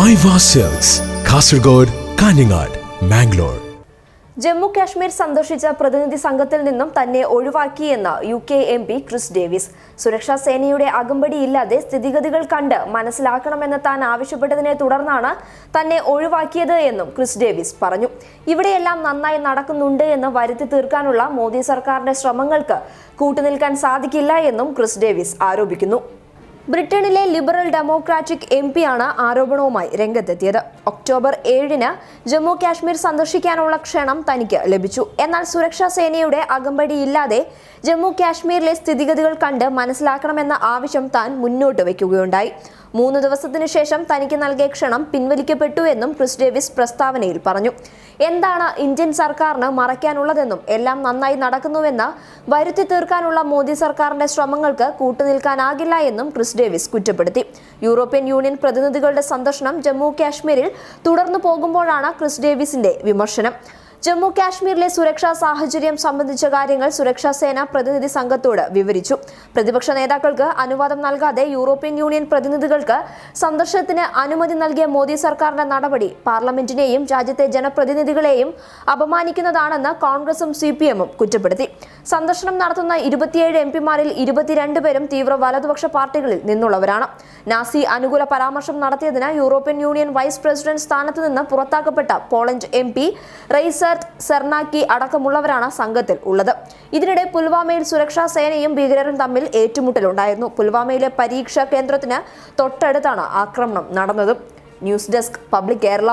Aiwa sales Kasaragod, Kanhangad, Mangalore. Jammu Kashmir സന്ദർശിച്ച പ്രതിനിധി സംഘത്തിൽ നിന്നും തന്നെ ഒഴിവാക്കിയെന്ന് UK MP ക്രിസ് ഡേവിസ്. സുരക്ഷാ സേനയുടെ അകമ്പടിയില്ലാതെ സ്ഥിതിഗതികൾ കണ്ട് മനസ്സിലാക്കണമെന്ന് താൻ ആവശ്യപ്പെട്ടതിനെ തുടർന്നാണ് തന്നെ ഒഴിവാക്കിയത് എന്നും ക്രിസ് ഡേവിസ് പറഞ്ഞു. ഇവിടെയെല്ലാം നന്നായി നടക്കുന്നുണ്ട് എന്ന് വരുത്തി തീർക്കാനുള്ള മോദി സർക്കാരിന്റെ ശ്രമങ്ങൾക്ക് കൂട്ടുനിൽക്കാൻ സാധിക്കില്ല എന്നും ക്രിസ് ഡേവിസ് ആരോപിക്കുന്നു. ബ്രിട്ടനിലെ ലിബറൽ ഡെമോക്രാറ്റിക് MP ആണ് ആരോപണവുമായി രംഗത്തെത്തിയത്. ഒക്ടോബർ 7-ന് ജമ്മു കാശ്മീർ സന്ദർശിക്കാനുള്ള ക്ഷണം തനിക്ക് ലഭിച്ചു. എന്നാൽ സുരക്ഷാ സേനയുടെ അകമ്പടിയില്ലാതെ ജമ്മു കാശ്മീരിലെ സ്ഥിതിഗതികൾ കണ്ട് മനസ്സിലാക്കണമെന്ന ആവശ്യം താൻ മുന്നോട്ട് വയ്ക്കുകയുണ്ടായി. 3 ദിവസത്തിനു ശേഷം തനിക്ക് നൽകിയ ക്ഷണം പിൻവലിക്കപ്പെട്ടു എന്നും ക്രിസ് ഡേവിസ് പ്രസ്താവനയിൽ പറഞ്ഞു. എന്താണ് ഇന്ത്യൻ സർക്കാരിന് മറയ്ക്കാനുള്ളതെന്നും എല്ലാം നന്നായി നടക്കുന്നുവെന്ന് വരുത്തി തീർക്കാനുള്ള മോദി സർക്കാരിന്റെ ശ്രമങ്ങൾക്ക് കൂട്ടുനിൽക്കാനാകില്ല എന്നും ക്രിസ് ഡേവിസ് കുറ്റപ്പെടുത്തി. യൂറോപ്യൻ യൂണിയൻ പ്രതിനിധികളുടെ സന്ദർശനം ജമ്മു കാശ്മീരിൽ തുടർന്നു പോകുമ്പോഴാണ് ക്രിസ് ഡേവിസിന്റെ വിമർശനം. ജമ്മു കാശ്മീരിലെ സുരക്ഷാ സാഹചര്യം സംബന്ധിച്ച കാര്യങ്ങൾ സുരക്ഷാ സേന പ്രതിനിധി സംഘത്തോട് വിവരിച്ചു. പ്രതിപക്ഷ നേതാക്കൾക്ക് അനുവാദം നൽകാതെ യൂറോപ്യൻ യൂണിയൻ പ്രതിനിധികൾക്ക് സന്ദർശനത്തിന് അനുമതി നൽകിയ മോദി സർക്കാരിന്റെ നടപടി പാർലമെന്റിനെയും രാജ്യത്തെ ജനപ്രതിനിധികളെയും അപമാനിക്കുന്നതാണെന്ന് കോൺഗ്രസും CPM-ഉം കുറ്റപ്പെടുത്തി. സന്ദർശനം നടത്തുന്ന 27 MP-മാരിൽ 22 പേരും തീവ്ര വലതുപക്ഷ പാർട്ടികളിൽ നിന്നുള്ളവരാണ്. നാസി അനുകൂല പരാമർശം നടത്തിയതിന് യൂറോപ്യൻ യൂണിയൻ വൈസ് പ്രസിഡന്റ് സ്ഥാനത്ത് നിന്ന് പുറത്താക്കപ്പെട്ട പോളണ്ട് MP റൈസർ സെർനാക്കി അടക്കമുള്ളവരാണ് സംഘത്തിൽ ഉള്ളത്. ഇതിനിടെ പുൽവാമയിൽ സുരക്ഷാ സേനയും ഭീകരരും തമ്മിൽ ഏറ്റുമുട്ടലുണ്ടായിരുന്നു. പുൽവാമയിലെ പരീക്ഷാ കേന്ദ്രത്തിന് തൊട്ടടുത്താണ് ആക്രമണം നടന്നത്. News desk public Kerala.